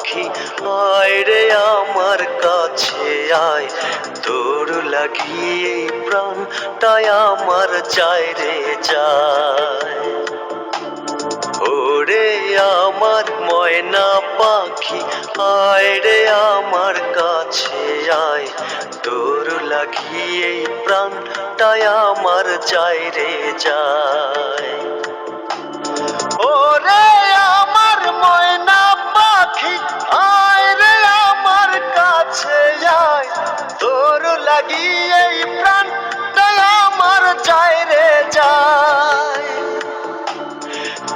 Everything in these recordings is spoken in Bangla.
পাখি আয় রে আমার কাছে আয়, তোর লাগিয়ে প্রাণটাই আমার যায় রে যায়। ওরে আমার ময়না পাখি আয় রে আমার কাছে আয়, তোর লাগিয়ে প্রাণটাই আমার যায় রে যায়। ওরে আমার ময়না পাখি আয় রে আমার কাছে আয়, তোর লাগিয়ে প্রাণটাই আমার যায় রে যায়।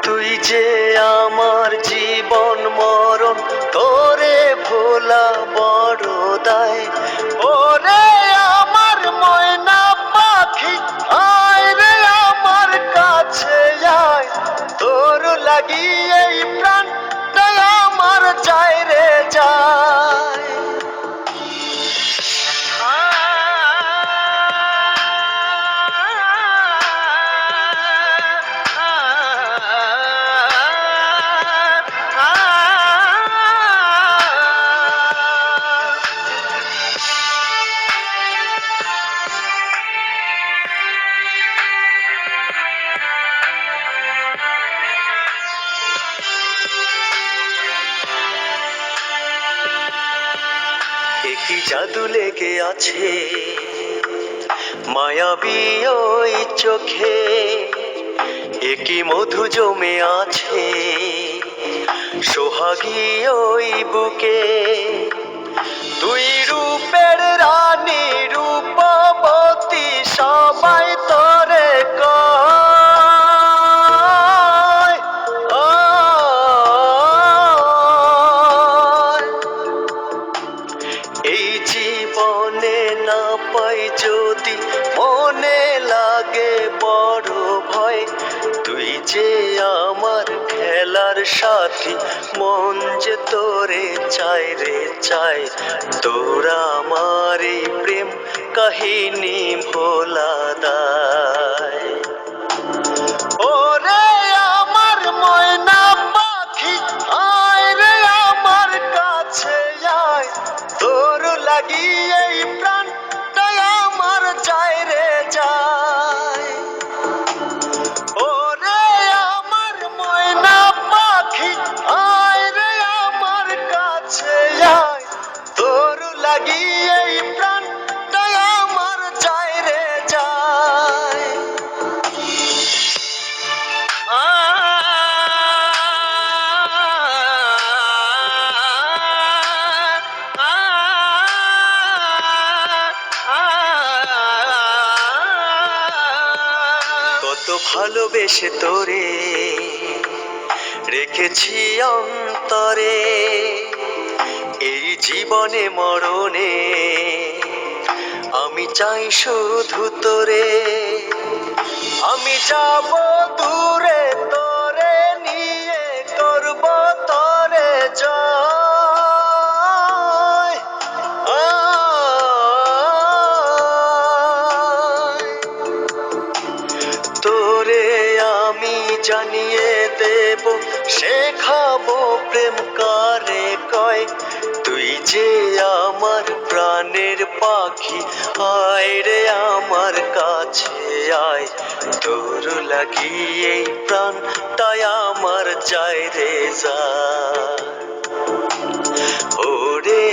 তুই যে আমার জীবন মরণ, তোরে ভোলা বড় দায়। ওরে আমার ময়না পাখি আয় রে আমার কাছে আয়, তোর লাগিয়ে প্রাণটাই আমার যায় রে যায়। একই জাদু লেগে আছে মায়াবী ওই চোখে, একই মধু জমে আছে সোহাগী ওই বুকে। তুই রূপের রানী রূপবতী সবাই তোরে কয়। এই জীবনে না পাই যদি মনে লাগে বড় ভয়, তুই যে আমার খেলার সাথী মন যে তোরে চায় রে চায়। তোরা আমার এই প্রেম কাহিনী ভোলা দায়। ওরে আমার ময়না পাখি আয় রে আমার কাছে আয়, তোর লাগিয়ে প্রাণটাই আমার যায় রে যায়। ওরে আমার ময়না পাখি আয় রে আমার কাছে আয়, তোর লাগিয়ে প্রাণটাই আমার যায় রে যায়। কত ভালোবেসে তোরে রেখেছি অন্তরে, এই জীবনে মরণে আমি চাই শুধু তোরে। আমি যাব দূরে তোরে নিয়ে করব তোরে জয়। তোরে আমি জানিয়ে দেব শেখাবো প্রেম কারে কয়। তুই যে আমার প্রাণের পাখি আয় রে আমার কাছে আয়, তোর লাগিয়ে প্রাণটাই আমার যায় রে যায়। ওরে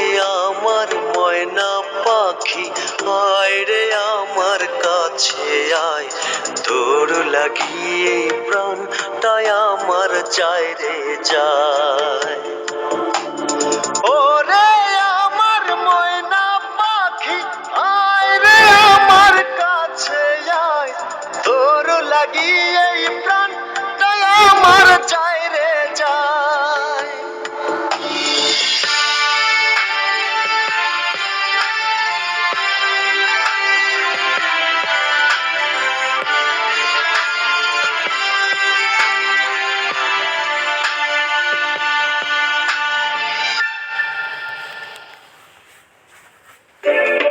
আমার ময়না পাখি আয় রে আমার কাছে আয়, তোর লাগিয়ে প্রাণটাই আমার যায় রে যায়।